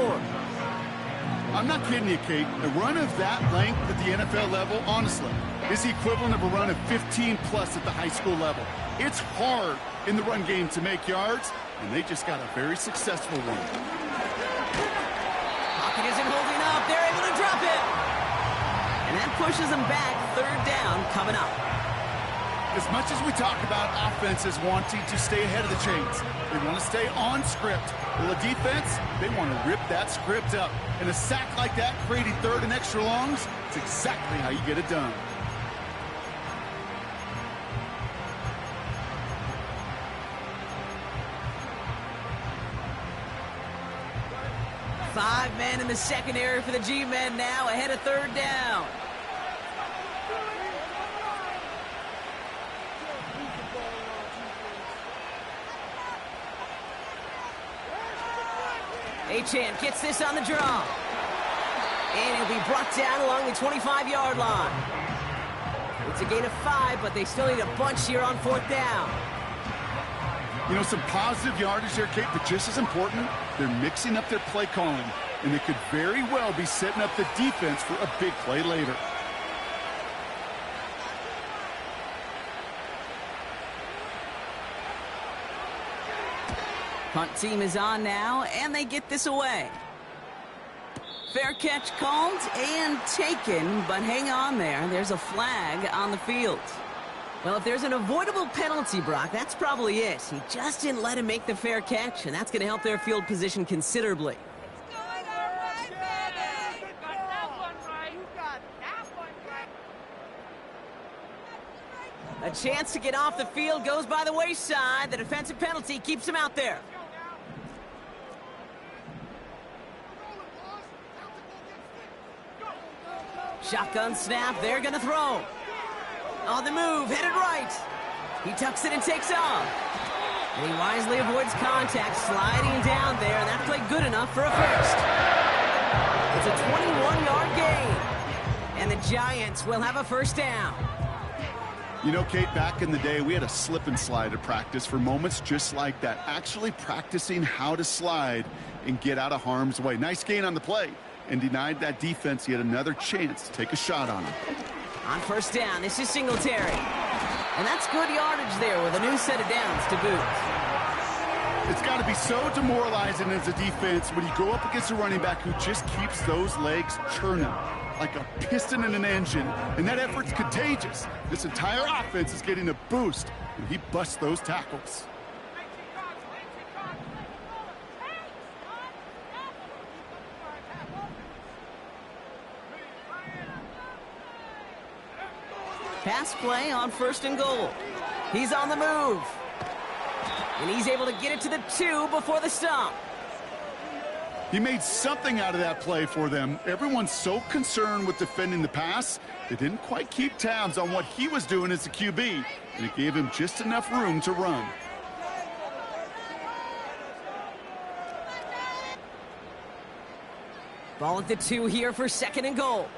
I'm not kidding you, Kate. A run of that length at the NFL level, honestly, is the equivalent of a run of 15-plus at the high school level. It's hard in the run game to make yards, and they just got a very successful one. Pocket isn't holding up. They're able to drop it. And that pushes them back. 3rd down coming up. As much as we talk about offenses wanting to stay ahead of the chains, they want to stay on script. Well, the defense, they want to rip that script up. And a sack like that, creating 3rd and extra longs, it's exactly how you get it done. Five men in the secondary for the G-men now, ahead of 3rd down. A-Chan gets this on the draw. And he'll be brought down along the 25-yard line. It's a gain of 5, but they still need a bunch here on 4th down. You know, some positive yardage there, Kate, but just as important, they're mixing up their play calling, and they could very well be setting up the defense for a big play later. Punt team is on now, and they get this away. Fair catch called and taken, but hang on there. There's a flag on the field. Well, if there's an avoidable penalty, Brock, that's probably it. He just didn't let him make the fair catch, and that's going to help their field position considerably. A chance to get off the field goes by the wayside. The defensive penalty keeps him out there. Shotgun snap, they're going to throw. On the move, headed right. He tucks it and takes off. And he wisely avoids contact, sliding down there, and that played good enough for a first. It's a 21-yard gain. And the Giants will have a 1st down. You know, Kate, back in the day, we had a slip and slide at practice for moments just like that. Actually practicing how to slide and get out of harm's way. Nice gain on the play, and denied that defense yet another chance to take a shot on him. On 1st down, this is Singletary. And that's good yardage there with a new set of downs to boot. It's got to be so demoralizing as a defense when you go up against a running back who just keeps those legs churning like a piston in an engine, and that effort's contagious. This entire offense is getting a boost when he busts those tackles. Pass play on 1st and goal. He's on the move. And he's able to get it to the 2 before the stop. He made something out of that play for them. Everyone's so concerned with defending the pass, they didn't quite keep tabs on what he was doing as a QB, and it gave him just enough room to run. Ball at the 2 here for 2nd and goal.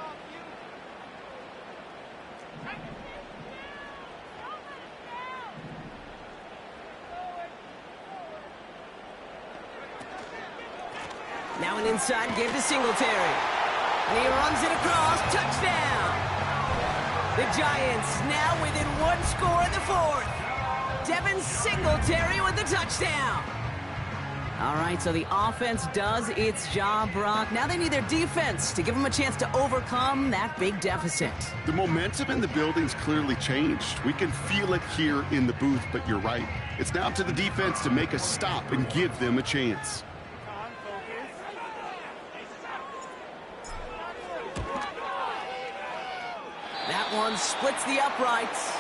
Now an inside give to Singletary. And he runs it across. Touchdown! The Giants now within 1 score in the 4th. Devin Singletary with the touchdown. All right, so the offense does its job, Brock. Now they need their defense to give them a chance to overcome that big deficit. The momentum in the building's clearly changed. We can feel it here in the booth, but you're right. It's now up to the defense to make a stop and give them a chance. That one splits the uprights.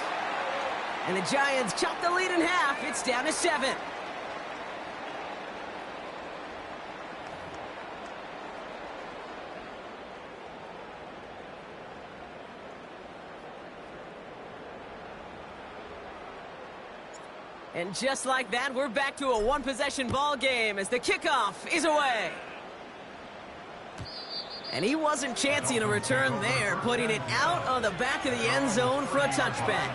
And the Giants chop the lead in half. It's down to 7. And just like that, we're back to a one-possession ball game as the kickoff is away. And he wasn't chancing a return there, putting it out of the back of the end zone for a touchback.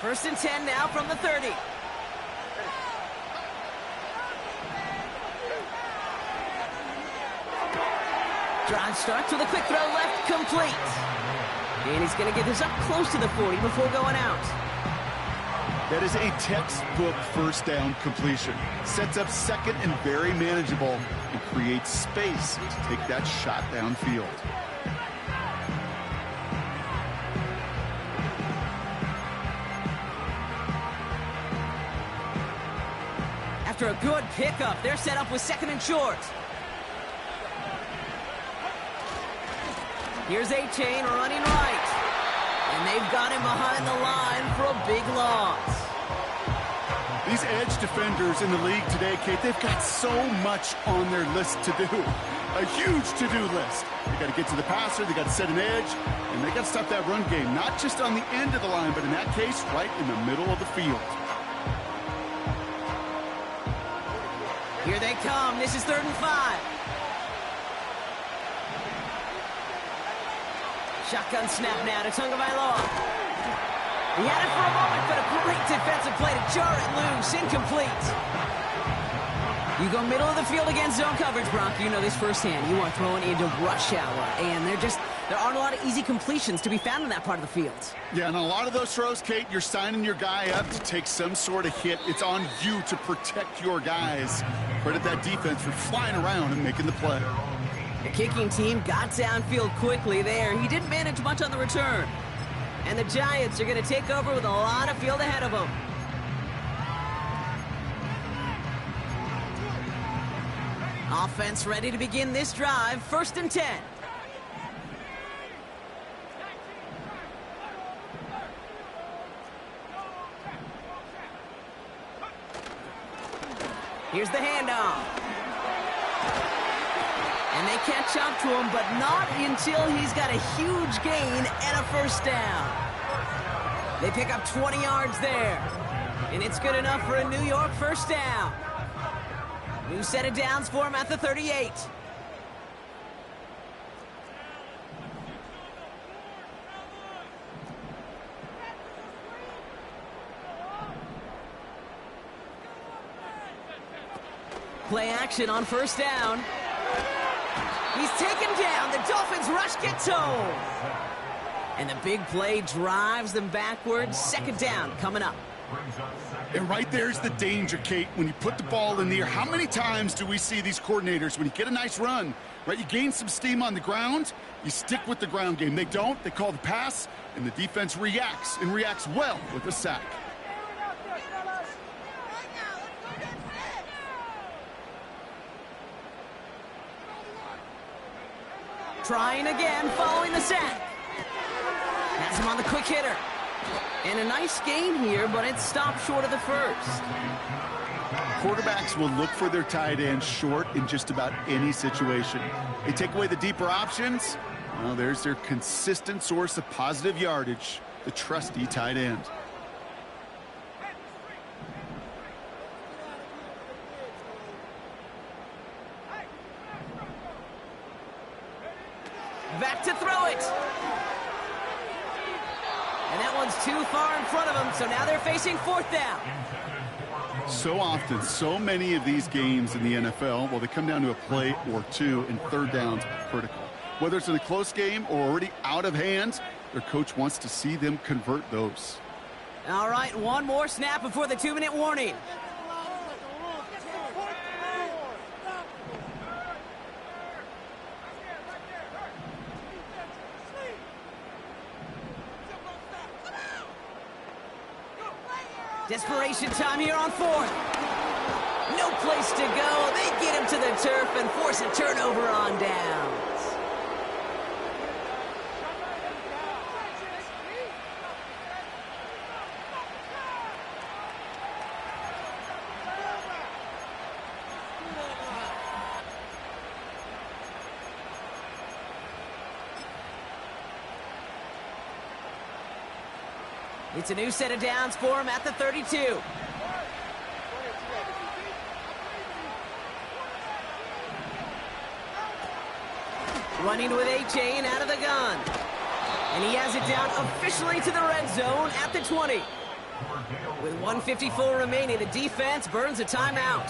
First and 10 now from the 30. Drive starts with a quick throw left, complete. And he's going to get this up close to the 40 before going out. That is a textbook first down completion. Sets up second and very manageable and creates space to take that shot downfield. After a good pickup, they're set up with second and short. Here's A-Chain running right. And they've got him behind the line for a big loss. These edge defenders in the league today, Kate, they've got so much on their list to do. A huge to-do list. They got to get to the passer, they got to set an edge, and they got to stop that run game, not just on the end of the line, but in that case, right in the middle of the field. Here they come. This is 3rd and 5. Shotgun snap now to Tagovailoa. He had it for a moment, but a great defensive play to jar it loose. Incomplete. You go middle of the field against zone coverage, Brock. You know this firsthand. You are throwing into rush hour, and there aren't a lot of easy completions to be found in that part of the field. Yeah, and a lot of those throws, Kate, you're signing your guy up to take some sort of hit. It's on you to protect your guys. Credit that defense for flying around and making the play. The kicking team got downfield quickly there. He didn't manage much on the return. And the Giants are going to take over with a lot of field ahead of them. Offense ready to begin this drive. 1st and 10. Here's the handoff. And they catch up to him, but not until he's got a huge gain and a first down. They pick up 20 yards there. And it's good enough for a New York first down. New set of downs for him at the 38. Play action on first down. He's taken down. The Dolphins rush gets home. And the big play drives them backwards. 2nd down coming up. And right there's the danger, Kate. When you put the ball in the air, how many times do we see these coordinators, when you get a nice run, right, you gain some steam on the ground, you stick with the ground game. They don't. They call the pass, and the defense reacts, and reacts well with a sack. Trying again, following the sack. Has him on the quick hitter. And a nice gain here, but it stopped short of the first. Quarterbacks will look for their tight end short in just about any situation. They take away the deeper options. Well, there's their consistent source of positive yardage, the trusty tight end. Back to throw it. one's too far in front of them, so now they're facing fourth down. So often, so many of these games in the NFL, well, they come down to a play or two, and third downs are critical. Whether it's in a close game or already out of hand, their coach wants to see them convert those. All right, one more snap before the 2-minute warning. Desperation time here on fourth. No place to go. They get him to the turf and force a turnover on downs. It's a new set of downs for him at the 32. Running with A-Chain out of the gun. And he has it down officially to the red zone at the 20. With 1:54 remaining, the defense burns a timeout.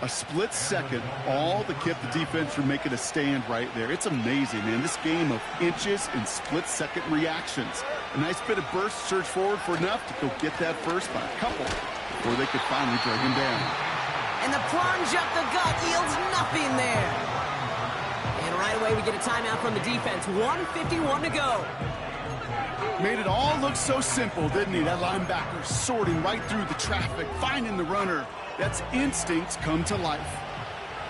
A split second, all that kept the defense from making a stand right there. It's amazing, man. This game of inches and split-second reactions. A nice bit of burst, surge forward for enough to go get that first by a couple before they could finally drag him down. And the plunge up the gut yields nothing there. And right away we get a timeout from the defense. 1:51 to go. Made it all look so simple, didn't he? That linebacker sorting right through the traffic, finding the runner. That's instincts come to life.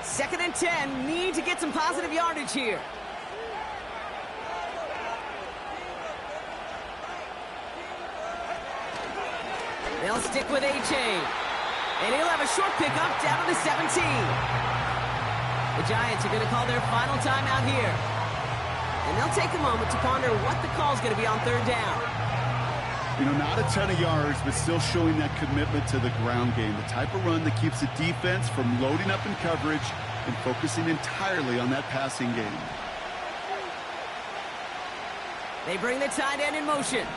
2nd and 10. Need to get some positive yardage here. They'll stick with A-Chain. And he'll have a short pickup down to the 17. The Giants are going to call their final timeout here. And they'll take a moment to ponder what the call is going to be on third down. You know, not a ton of yards, but still showing that commitment to the ground game. The type of run that keeps the defense from loading up in coverage and focusing entirely on that passing game. They bring the tight end in motion.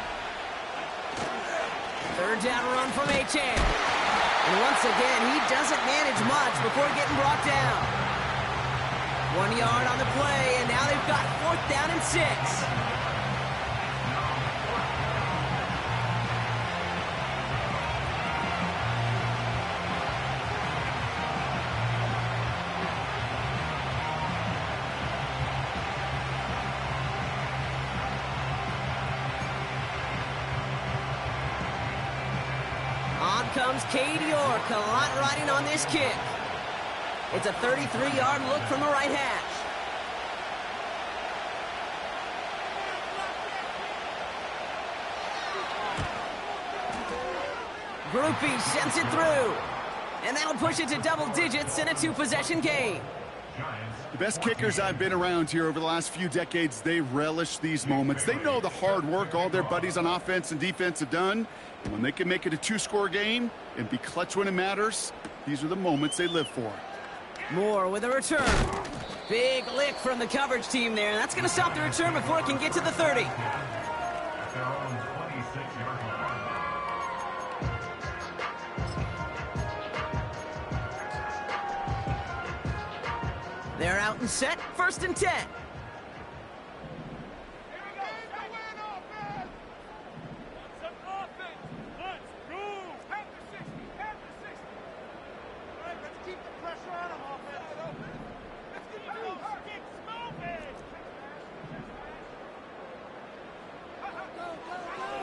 Third down run from A-Chain. And once again, he doesn't manage much before getting brought down. 1 yard on the play, and now they've got 4th down and 6. On comes Cade York, a lot riding on this kick. It's a 33-yard look from the right hash. Groupie sends it through. And that'll push it to double digits in a 2-possession game. The best kickers I've been around here over the last few decades, they relish these moments. They know the hard work all their buddies on offense and defense have done. And when they can make it a 2-score game and be clutch when it matters, these are the moments they live for. Moore with a return. Big lick from the coverage team there. That's going to stop the return before it can get to the 30. They're out and set. 1st and 10.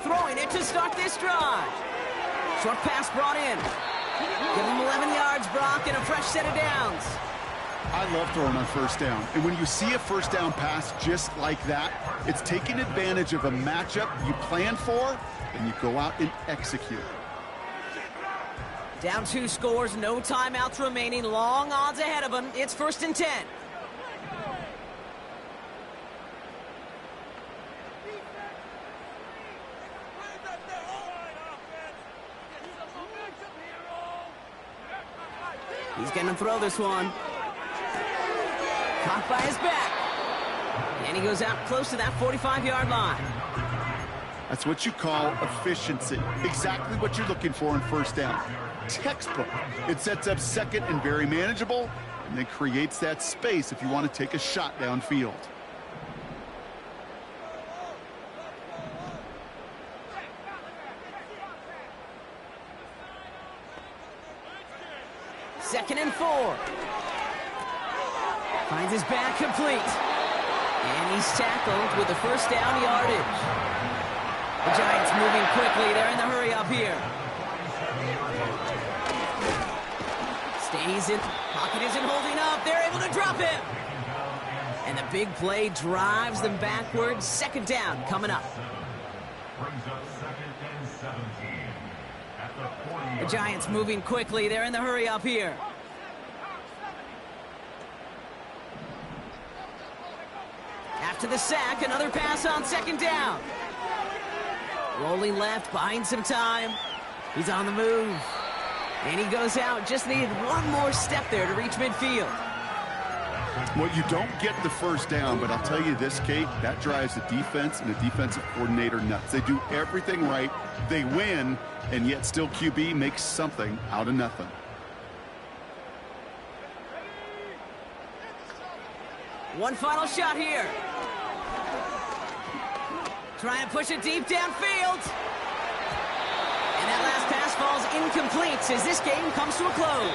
Throwing it to start this drive. Short pass brought in. Give him 11 yards, Brock, and a fresh set of downs. I love throwing on 1st down. And when you see a 1st down pass just like that, it's taking advantage of a matchup you plan for, and you go out and execute. Down 2 scores, no timeouts remaining, long odds ahead of him. It's 1st and 10. He's going to throw this one. Caught by his back. And he goes out close to that 45-yard line. That's what you call efficiency. Exactly what you're looking for in first down. Textbook. It sets up second and very manageable, and it creates that space if you want to take a shot downfield. Second and 4. Finds his back complete. And he's tackled with the first down yardage. The Giants moving quickly. They're in the hurry up here. Stays in. Pocket isn't holding up. They're able to drop him. And the big play drives them backwards. Second down coming up. The Giants moving quickly. They're in the hurry up here. After the sack, another pass on second down. Rolling left, buying some time. He's on the move. And he goes out. Just needed one more step there to reach midfield. Well, you don't get the first down, but I'll tell you this, Kate, that drives the defense and the defensive coordinator nuts. They do everything right. They win, and yet still QB makes something out of nothing. One final shot here. Try and push it deep downfield. And that last pass falls incomplete as this game comes to a close.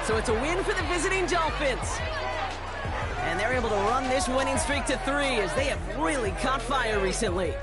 So it's a win for the visiting Dolphins. And they're able to run this winning streak to 3 as they have really caught fire recently.